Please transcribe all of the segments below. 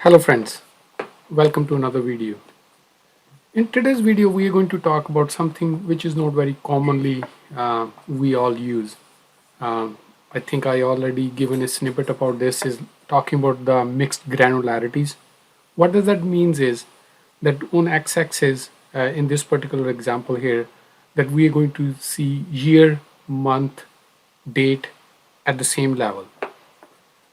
Hello friends, welcome to another video. In today's video we are going to talk about something which is not very commonly we all use. Um, I think I already given a snippet about this, is talking about the mixed granularities. What does that means is that on x-axis in this particular example here, that we are going to see year, month, date at the same level.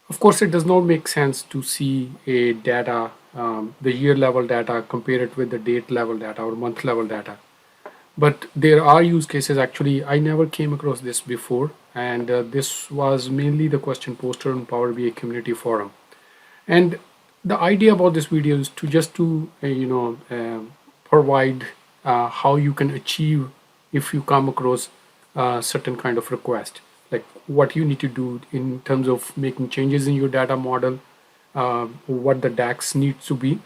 Of course, it does not make sense to see a data, the year level data, compare it with the date level data or month level data. But there are use cases. Actually, I never came across this before, and this was mainly the question posted on Power BI community forum. And the idea about this video is to just to provide how you can achieve if you come across certain kind of request, like what you need to do in terms of making changes in your data model, what the DAX needs to be.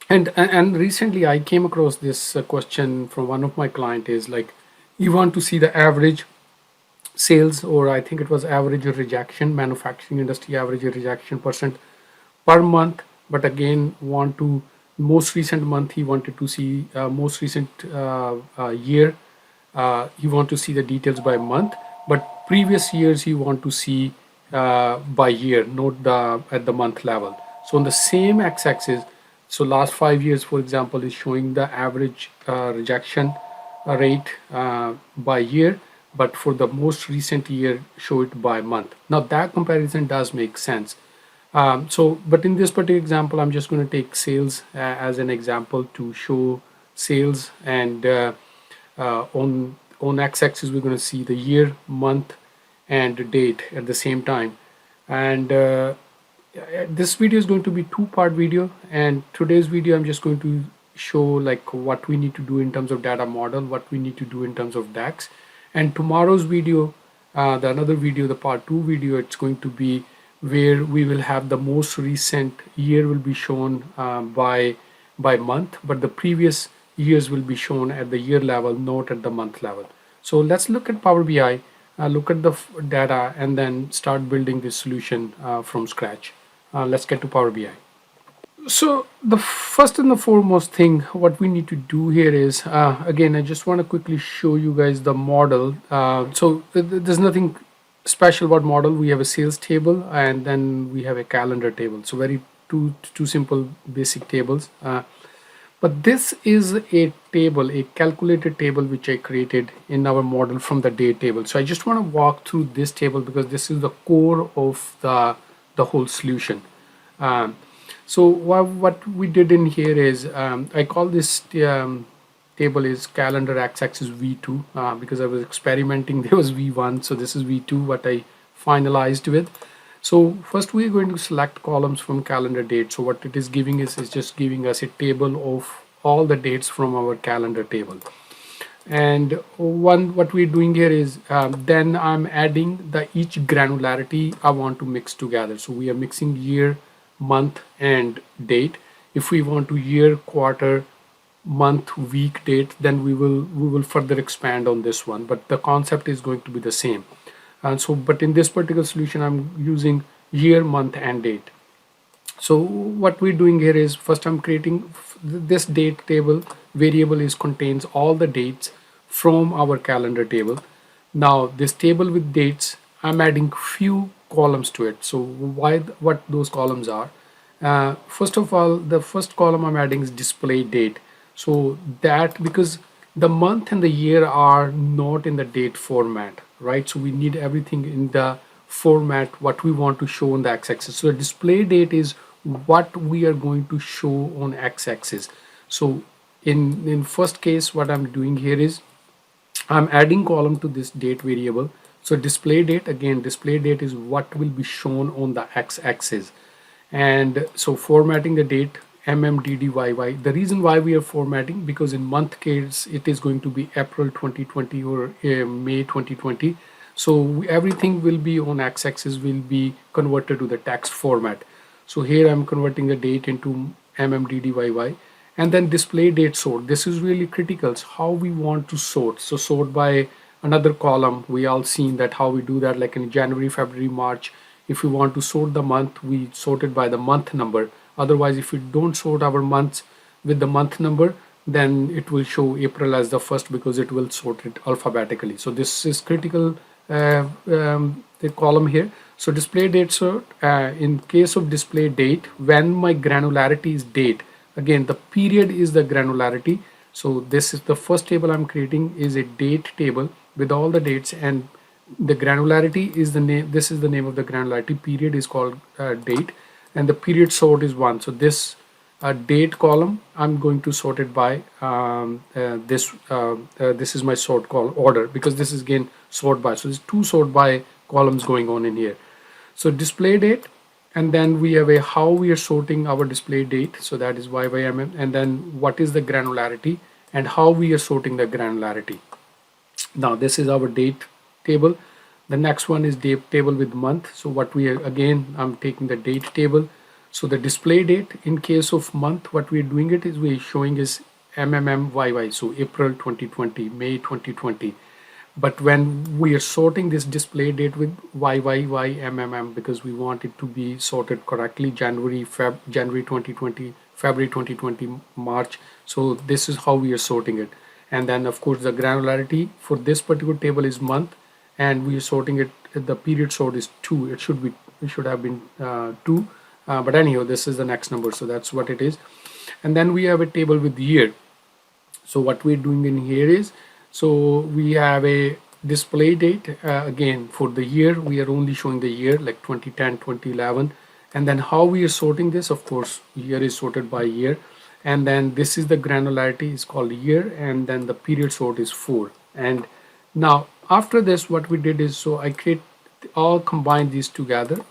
And recently I came across this question from one of my client, is like, you want to see the average sales, or I think it was average rejection, manufacturing industry average rejection percent per month, but again want to most recent month, he wanted to see most recent year, he want to see the details by month, but previous years he want to see by year, not the at the month level. So on the same x-axis, so last 5 years for example is showing the average rejection rate by year, but for the most recent year show it by month. Now that comparison does make sense. But in this particular example, I'm just going to take sales as an example to show sales, and on x-axis we're going to see the year, month, and date at the same time. And this video is going to be two-part video, and today's video I'm just going to show like what we need to do in terms of data model, what we need to do in terms of DAX. And tomorrow's video, the another video, the part 2 video, it's going to be where we will have the most recent year will be shown by month, but the previous years will be shown at the year level, not at the month level. So let's look at Power BI, look at the data, and then start building this solution from scratch. Let's get to Power BI. So the first and the foremost thing what we need to do here is, again, I just want to quickly show you guys the model. There's nothing special about model. We have a sales table and then we have a calendar table. So very two simple basic tables. But this is a table, a calculated table which I created in our model from the date table. So I just want to walk through this table because this is the core of the whole solution. So what we did in here is, I call this table is calendar x-axis V2 because I was experimenting. There was V1, so this is V2 what I finalized with. So first we're going to select columns from calendar date. So what it is giving is just giving us a table of all the dates from our calendar table. And what we're doing here is, then I'm adding the each granularity I want to mix together. So we are mixing year, month, and date. If we want to year, quarter, month, week, date, then we will further expand on this one, but the concept is going to be the same. And so, but in this particular solution I'm using year, month, and date. So what we're doing here is, first I'm creating this date table variable is contains all the dates from our calendar table. Now this table with dates, I'm adding few columns to it. So what those columns are, first of all, the first column I'm adding is display date. So that, because the month and the year are not in the date format, right? So we need everything in the format what we want to show on the x-axis. So the display date is what we are going to show on x-axis. So in first case what I'm doing here is I'm adding column to this date variable. So display date, again, display date is what will be shown on the x-axis. And so formatting the date MMDDYY. The reason why we are formatting, because in month case it is going to be April 2020 or May 2020. So everything will be on x-axis will be converted to the text format. So here I'm converting the date into MMDDYY. And then display date sort. This is really critical. So how we want to sort. So sort by another column. We all seen that how we do that, like in January, February, March. If we want to sort the month, we sort it by the month number. Otherwise, if we don't sort our months with the month number, then it will show April as the first because it will sort it alphabetically. So this is critical, the column here. So display date sort, in case of display date, when my granularity is date, again the period is the granularity. So this is the first table I'm creating, is a date table with all the dates, and the granularity is the name. This is the name of the granularity. Period is called date, and the period sort is 1. So this date column, I'm going to sort it by this is my sort call order, because this is again sort by. So there's two sort by columns going on in here. So display date, and then we have a how we are sorting our display date. So that is YYMM, and then what is the granularity and how we are sorting the granularity. Now this is our date table. The next one is date table with month. So what we are, again, I'm taking the date table. So the display date in case of month, what we're doing it is we're showing is MMMYY. So April 2020, May 2020. But when we are sorting this display date with YYYMMM, because we want it to be sorted correctly, January 2020, February 2020, March. So this is how we are sorting it. And then of course the granularity for this particular table is month, and we are sorting it, the period sort is 2. It should have been 2, but anyhow, this is the next number, so that's what it is. And then we have a table with year. So what we're doing in here is, so we have a display date, again for the year we are only showing the year, like 2010, 2011. And then how we are sorting this, of course year is sorted by year, and then this is the granularity is called year, and then the period sort is 4. And now after this, what we did is, so I create all combine these together,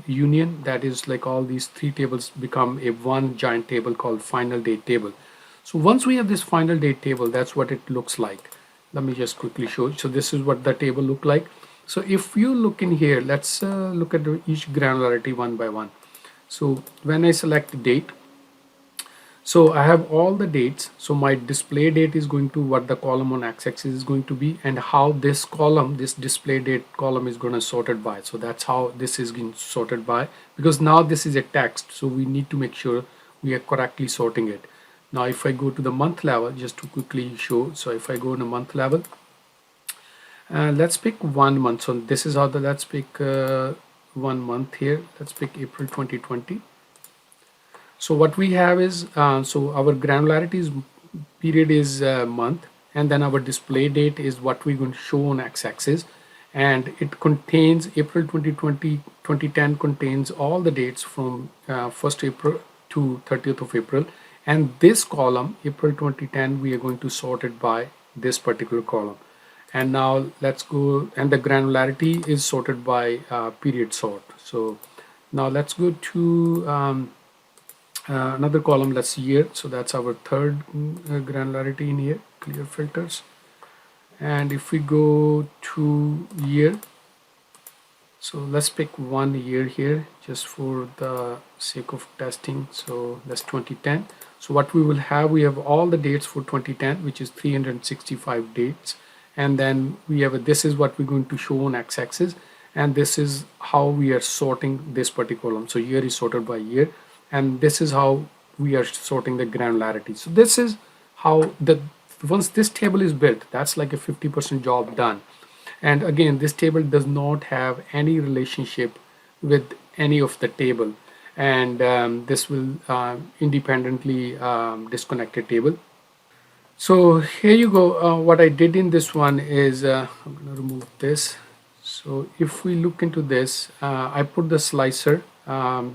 union, that is like all these 3 tables become a one giant table called final date table. So once we have this final date table, that's what it looks like. Let me just quickly show you. So this is what the table look like. So if you look in here, let's look at each granularity one by one. So when I select date, so I have all the dates. So my display date is going to what the column on x-axis is going to be, and how this column, this display date column is going to sorted by. So that's how this is getting sorted by, because now this is a text. So we need to make sure we are correctly sorting it. Now if I go to the month level, just to quickly show. So if I go in a month level, let's pick 1 month. So this is how the, let's pick 1 month here. Let's pick April 2020. So what we have is, so our granularity is period is month, and then our display date is what we're going to show on x-axis, and it contains April 2020, 2010 contains all the dates from 1st April to 30th of April, and this column April 2010 we are going to sort it by this particular column. And now let's go, and the granularity is sorted by period sort. So now let's go to another column, let's see year. So that's our third granularity in here, clear filters. And if we go to year, so let's pick 1 year here just for the sake of testing. So that's 2010. So what we will have, we have all the dates for 2010, which is 365 dates, and then we have this is what we're going to show on x-axis, and this is how we are sorting this particular column. So year is sorted by year, and this is how we are sorting the granularity. So this is how once this table is built, that's like a 50% job done. And again, this table does not have any relationship with any of the table, and this will independently disconnect a table. So here you go. What I did in this one is I'm going to remove this. So if we look into this, I put the slicer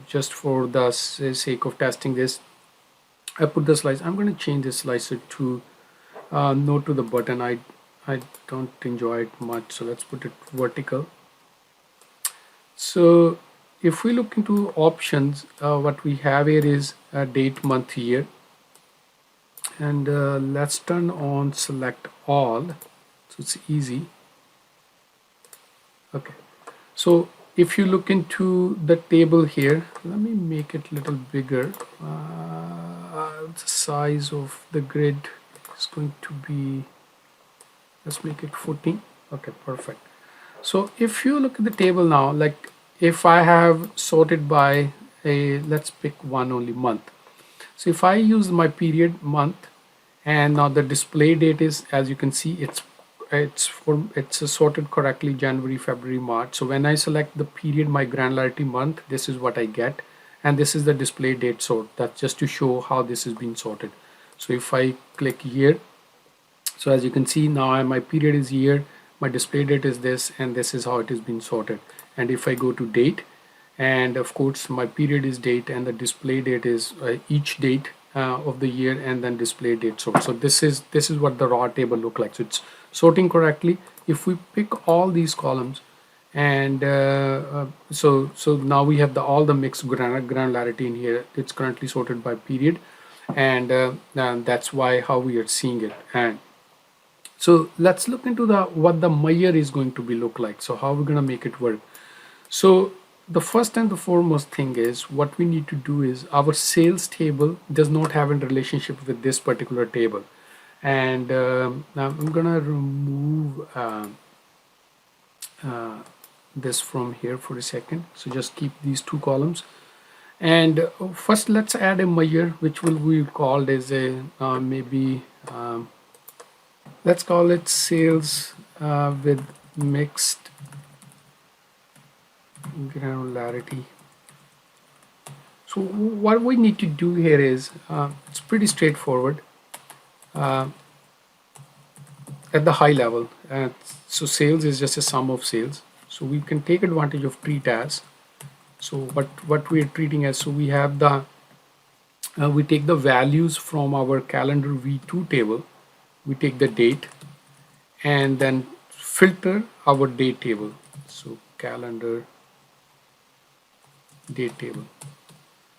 just for the sake of testing this. I put the slicer. I'm going to change this slicer to no to the button. I don't enjoy it much, so let's put it vertical. So if we look into options, what we have here is date, month, year, and let's turn on select all, so it's easy. Okay, so if you look into the table here, let me make it a little bigger. The size of the grid is going to be, let's make it 14. Okay, perfect. So if you look at the table now, like if I have sorted by let's pick one only, month. So if I use my period month, and now the display date is, as you can see, it's sorted correctly, January, February, March. So when I select the period, my granularity month, this is what I get, and this is the display date sort. That's just to show how this is being sorted. So if I click year, so as you can see now my period is year, my display date is this, and this is how it is being sorted. And if I go to date, and of course my period is date and the display date is each date of the year, and then display date sort. So this is what the raw table look like. So it's sorting correctly. If we pick all these columns, and so now we have all the mixed granularity in here. It's currently sorted by period, and that's why how we are seeing it. And so let's look into what the measure is going to be look like. So how we're going to make it work. So the first and the foremost thing is, what we need to do is, our sales table does not have a relationship with this particular table. And now I'm gonna remove this from here for a second. So just keep these two columns. And first let's add a measure which will be called as a maybe let's call it sales with mixed granularity. So what we need to do here is it's pretty straightforward at the high level. So sales is just a sum of sales. So we can take advantage of treat as. So what we are treating as, so we have the we take the values from our calendar V2 table, we take the date, and then filter our date table. So calendar date table.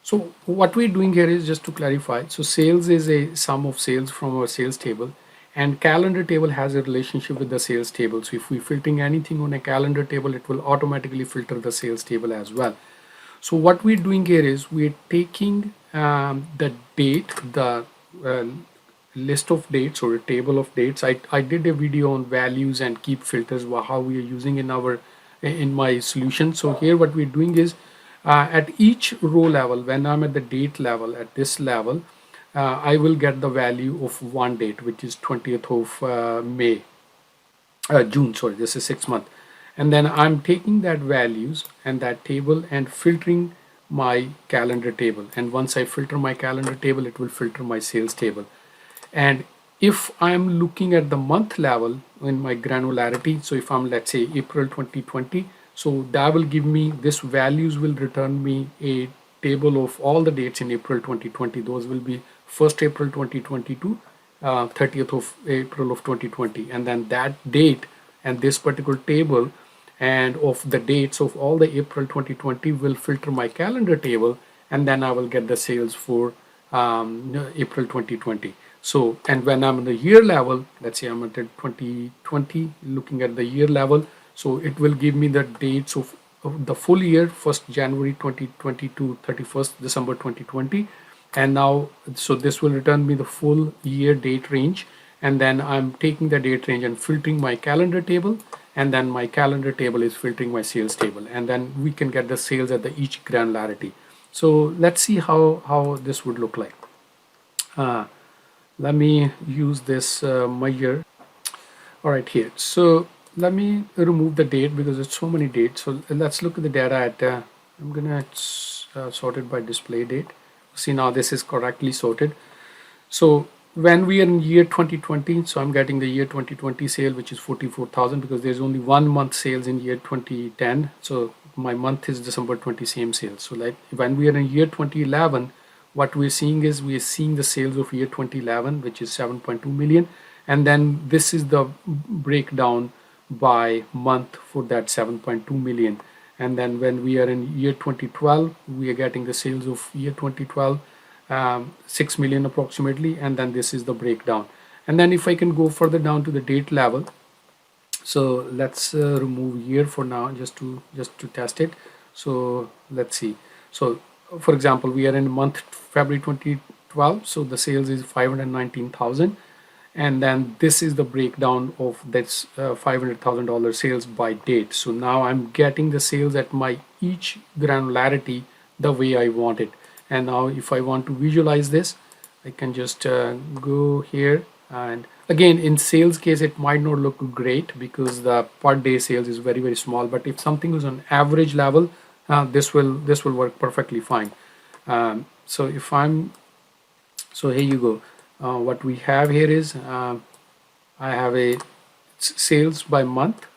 So what we're doing here is, just to clarify, so sales is a sum of sales from our sales table, and calendar table has a relationship with the sales table. So if we're filtering anything on a calendar table, it will automatically filter the sales table as well. So what we're doing here is, we're taking the date, the list of dates, or a table of dates. I did a video on values and keep filters, how we are using in my solution. So here what we're doing is, at each row level, when I'm at the date level, at this level, I will get the value of one date, which is 20th of June, sorry, this is 6 month. And then I'm taking that values and that table and filtering my calendar table. And once I filter my calendar table, it will filter my sales table. And if I'm looking at the month level in my granularity, so if I'm, let's say, April 2020, so that will give me, this values will return me a table of all the dates in April 2020. Those will be 1st April 2022, 30th of April of 2020, and then that date and this particular table and of the dates of all the April 2020 will filter my calendar table, and then I will get the sales for April 2020. So, and when I'm in the year level, let's say I'm at 2020, looking at the year level, so it will give me the dates of the full year, 1st January 2020 to 31st December 2020. And now, so this will return me the full year date range. And then I'm taking the date range and filtering my calendar table. And then my calendar table is filtering my sales table. And then we can get the sales at the each granularity. So let's see how this would look like. Let me use this measure. All right, here. So let me remove the date because there's so many dates. So let's look at the data at, I'm gonna sort it by display date. See, now this is correctly sorted. So when we are in year 2020, so I'm getting the year 2020 sale, which is 44,000, because there's only 1 month sales in year 2010. So my month is December 20 same sales. So like when we are in year 2011, what we're seeing is, we're seeing the sales of year 2011, which is 7.2 million. And then this is the breakdown by month for that 7.2 million. And then when we are in year 2012, we are getting the sales of year 2012, 6 million approximately. And then this is the breakdown. And then if I can go further down to the date level, so let's remove year for now, just to test it. So let's see. So for example, we are in month February 2012, so the sales is 519,000. And then this is the breakdown of this $500,000 sales by date. So now I'm getting the sales at my each granularity the way I want it. And now if I want to visualize this, I can just go here, and again in sales case it might not look great because the per day sales is very very small, but if something is on average level, this will work perfectly fine. So if I'm so here you go. What we have here is I have a sales by month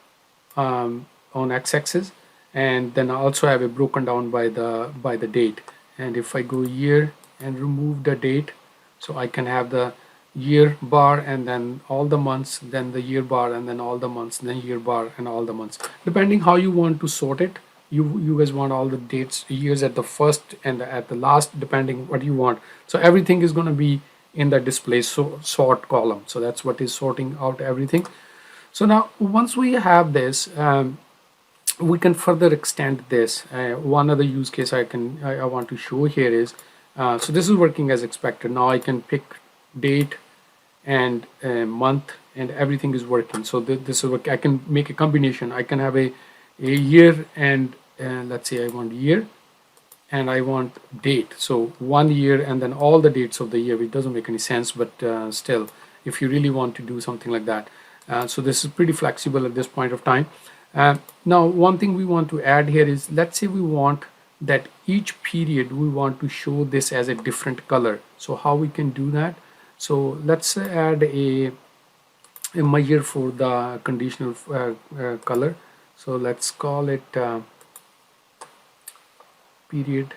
on x-axis, and then I also have it broken down by the date. And if I go year and remove the date, so I can have the year bar and then all the months, then the year bar and then all the months, then year bar and all the months, depending how you want to sort it. You guys want all the dates, years at the first and at the last, depending what you want. So everything is going to be in the display sort column. So that's what is sorting out everything. So now once we have this, we can further extend this. One other use case I want to show here is, so this is working as expected. Now I can pick date and month, and everything is working. So this is what I can make a combination. I can have a year and let's say I want year and I want date. So 1 year and then all the dates of the year, which doesn't make any sense, but still, if you really want to do something like that. So this is pretty flexible at this point of time. Now, one thing we want to add here is, let's say we want that each period we want to show this as a different color. So how we can do that? So let's add a measure for the conditional color. So let's call it period.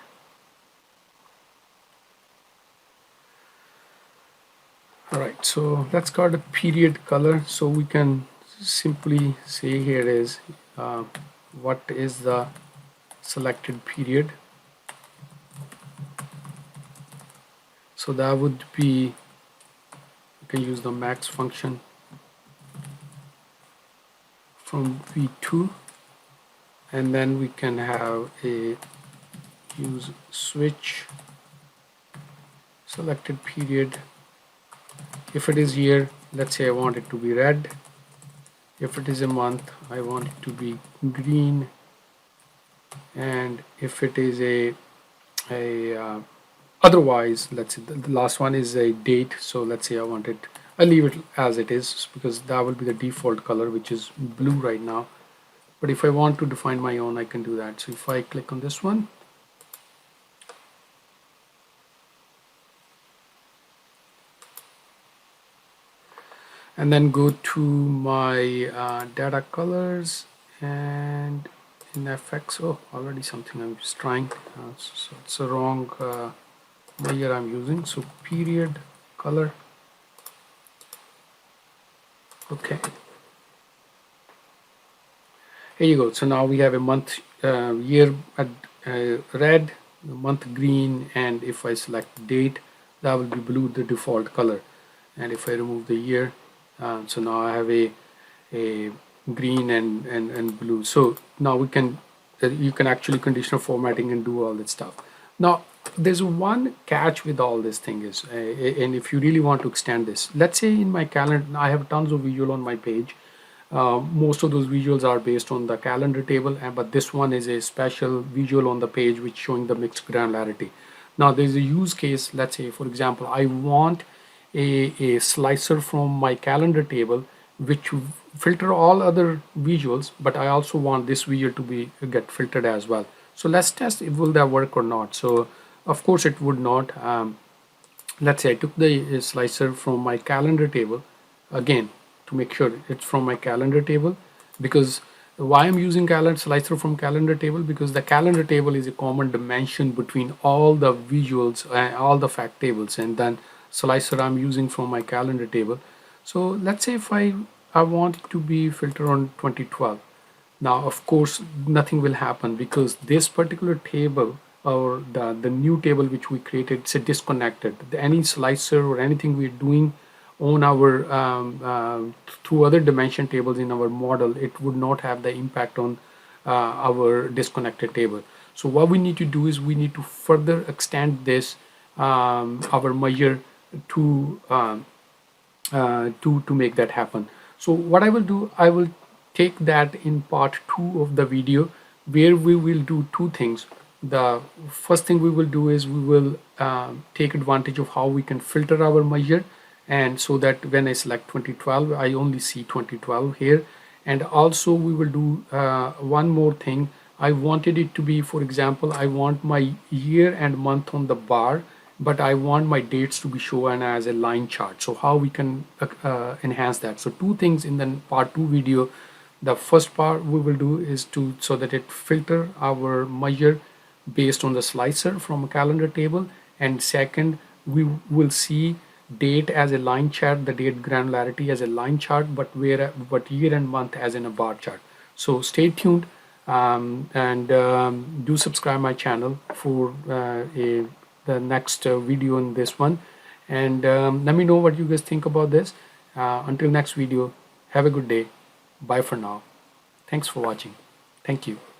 All right, so let's call it a period color. So we can simply say here is what is the selected period. So that would be, you can use the max function from v2, and then we can have a use switch selected period. If it is year, let's say I want it to be red. If it is a month, I want it to be green. And if it is a otherwise, let's say the last one is a date. So let's say I want it, I leave it as it is because that will be the default color, which is blue right now. But if I want to define my own, I can do that. So if I click on this one, and then go to my data colors, and in FX, oh, already something I'm just trying, so it's a wrong layer I'm using. So period color, okay, here you go. So now we have a month, year at red, month green, and if I select date, that will be blue, the default color. And if I remove the year, so now I have a green and blue. So now we can you can actually conditional formatting and do all that stuff. Now there's one catch with all this thing is, and if you really want to extend this, let's say in my calendar I have tons of visual on my page. Most of those visuals are based on the calendar table, but this one is a special visual on the page which showing the mixed granularity. Now there's a use case. Let's say for example I want a slicer from my calendar table which filter all other visuals, but I also want this visual to be get filtered as well. So let's test if will that work or not. So of course it would not. Let's say I took the slicer from my calendar table again to make sure it's from my calendar table, because why I'm using calendar slicer from calendar table, because the calendar table is a common dimension between all the visuals and all the fact tables, and then slicer I'm using from my calendar table. So let's say if I want it to be filtered on 2012. Now of course nothing will happen because this particular table, or the new table which we created, it's a disconnected. Any slicer or anything we're doing on our through other dimension tables in our model, it would not have the impact on our disconnected table. So what we need to do is we need to further extend this our measure to to make that happen. So what I will do, I will take that in part 2 of the video, where we will do two things. the first thing we will do is we will take advantage of how we can filter our measure, and so that when I select 2012 I only see 2012 here. And also we will do one more thing. I wanted it to be, for example, I want my year and month on the bar, but I want my dates to be shown as a line chart. So how we can enhance that? So two things in the part 2 video. The first part we will do is to so that it filter our measure based on the slicer from a calendar table, and second, we will see date as a line chart, the date granularity as a line chart, but year and month as in a bar chart. So stay tuned, and do subscribe my channel for the next video in this one, and let me know what you guys think about this. Until next video, have a good day. Bye for now. Thanks for watching. Thank you.